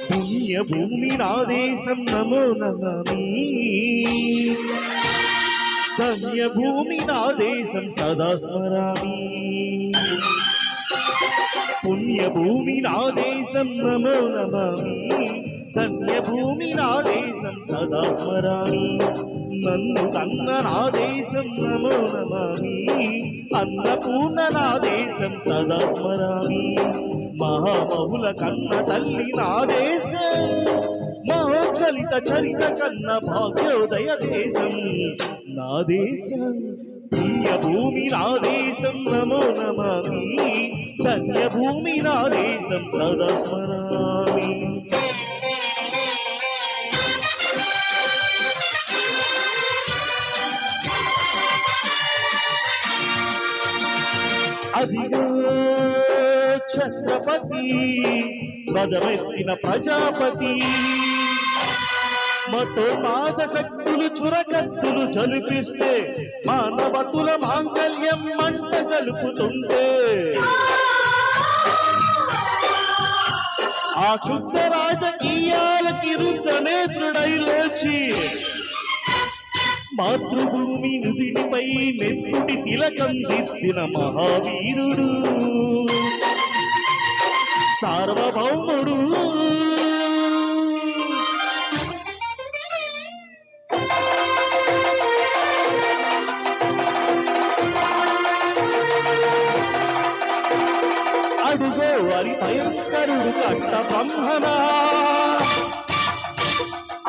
పుణ్యభూమి నా దేశం నమో నమామి ధన్యభూమి నా దేశం సదా స్మరామి పుణ్యభూమి నా దేశం నమో నమామి ధన్యభూమి నా దేశం సదా స్మరామి నన్ను కన్న నా దేశం నమో నమామి అన్నపూర్ణ నా దేశం సదా స్మరామి మహామహుల కన్న తల్లి నా దేశం మహోజ్వలిత చరిత కన్న భాగ్యోదయ దేశం నా దేశం పుణ్యభూమి నా దేశం నమో నమామి ధన్యభూమి నా దేశం సదా స్మరామి అదిగో ఛత్రపతి పదమెత్తిన ప్రజాపతి మతోపాద శక్తులు చురకత్తులు జలిపిస్తే మానవతుల మాంగళ్యం మంట కలుపుతుంటే ఆ క్షుద్ర రాజకీయాలకి రుద్రనేత్రుడై లేచి మాతృభూమి నుదిటిపై నెత్తుటి తిలకం దిద్దిన మహావీరుడు సార్వభౌముడు అడుగో వారి భయంకరుడు కట్ట బ్రహ్మనా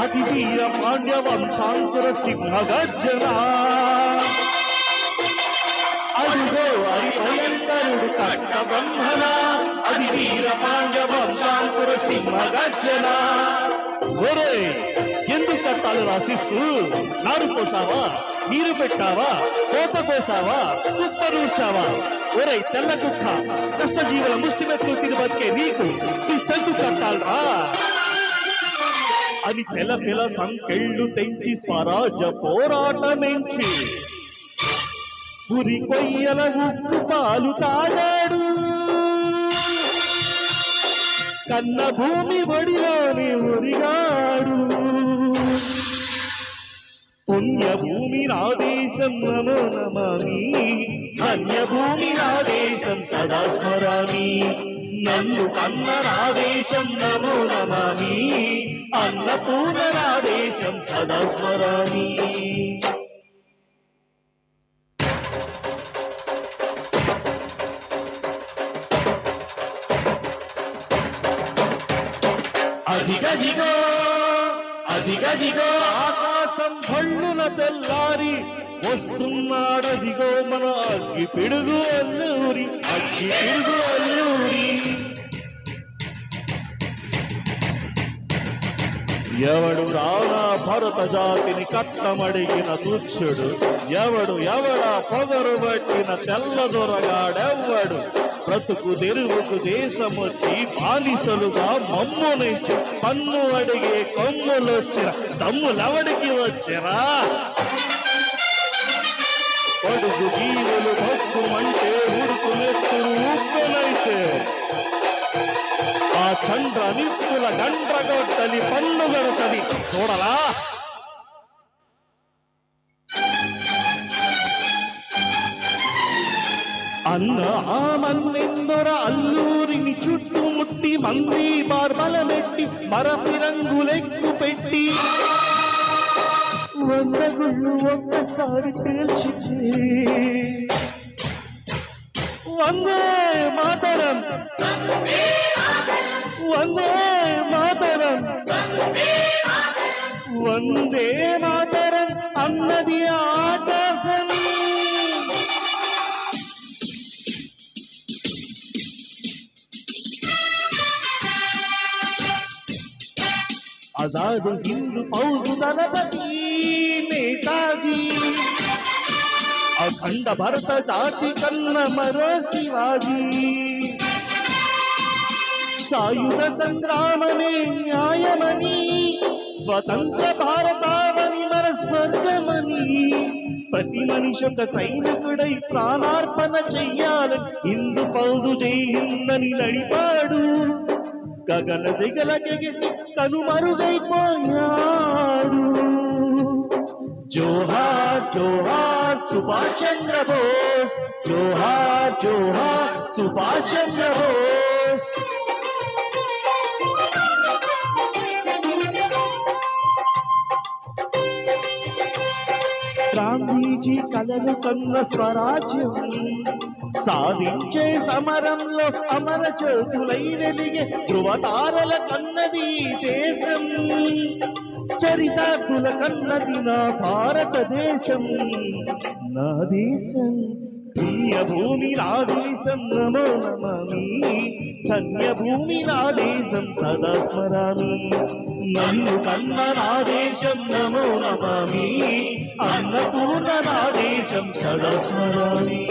అతి వీర పాండ్య వంశాంకుర సింహ గర్జన అడుగో వారి భయంకరుడు కట్ట బ్రహ్మణ అది వీర పాండ్య వంశాంకుర సింహ గర్జన ఒరే ఎందుకు కట్టాలు రాసిస్తూ నారు పోసావా నీరు పెట్టావా కోత కోసావా కుప్ప నూర్చావా ఒరే తెల్ల కుక్క కష్టజీవుల ముష్టిమెత్తులు తిని బతికే నీకు శిస్తెందుకు కట్టాలరా అని పెల పెల సంకెళ్ళు తెంచి స్వరాజ్య పోరాటమెంచి పురి కొయ్యల ఉక్కు పాలు తాగాడు కన్న భూమి ఒడిలోనే ఒరిగాడు పుణ్యభూమి నా దేశం నమో నమామి ధన్యభూమి నా దేశం సదా స్మరామి నన్ను కన్న నా దేశం నమో నమామి అన్నపూర్ణ నా దేశం సదా స్మరామి అదిగదిగో అదిగదిగో ఆకాశం భళ్ళున తెల్లారి వస్తున్నాడదిగో మన అగ్గి పిడుగు అల్లూరి అగ్గి పిడుగు అల్లూరి ఎవడు రానా భరత జాతిని కట్టమడిగిన తుచ్చుడు ఎవడా పొగరు పట్టిన తెల్లదొరగాడెవ్వడు బ్రతుకు తెరువుకు దేశమొచ్చి బానిసలుగా మమ్మునిచ్చి పన్ను అడిగే కొమ్ములొచ్చిన తమ్ములవడికి వచ్చిరా పడుగు జీవులు భక్తుమంటే ఉరుకులెత్తురు ఉప్పునైతే ఆ చంద్ర నిప్పుల గండ్రగొట్టని పన్ను గడతది చూడలా అన్న ఆ మన్నెందొర అల్లూరిని చుట్టుముట్టి మంది మార్బలమెట్టి మరపి రంగులెక్కు పెట్టి 100 గుళ్ళు ఒక్కసారి పేల్చితే వందే మాతరం వందే మాతరం వందే మాతరం అన్నది ఆకాశం आजाद हिंद फौज दलपति नेताजी अखंड भरत जाति कन्न मरो शिवाजी सायुध संग्राम में न्यायमणि स्वतंत्र भारतावनि मन स्वर्गमणि ప్రతి మనిషి ఒక సైనికుడై ప్రాణార్పణ చెయ్యాలని హిందూ ఫౌజు జై హింద్ అని నడిపాడు గగన సిగలకెగిసి కనుమరుగైపోయాడు. జోహార్ జోహార్ సుభాష్ చంద్ర బోస్, జోహార్ జోహార్ సుభాష్ చంద్ర బోస్. గాంధీజీ కలలు కన్న స్వరాజ్యం సాధించే సమరంలో అమర జ్యోతులై వెలిగే ధృవతారల కన్నది దేశం. చరితార్థుల కన్నది నా భారతదేశం. నా దేశం ప్రియ భూమి నా దేశం, నమో నమామి. ధన్య భూమి నా దేశం, సదా స్మరామి. నన్ను కన్న నా దేశం, నమో నమామి. అన్నపూర్ణ నా దేశం, సదా స్మరామి.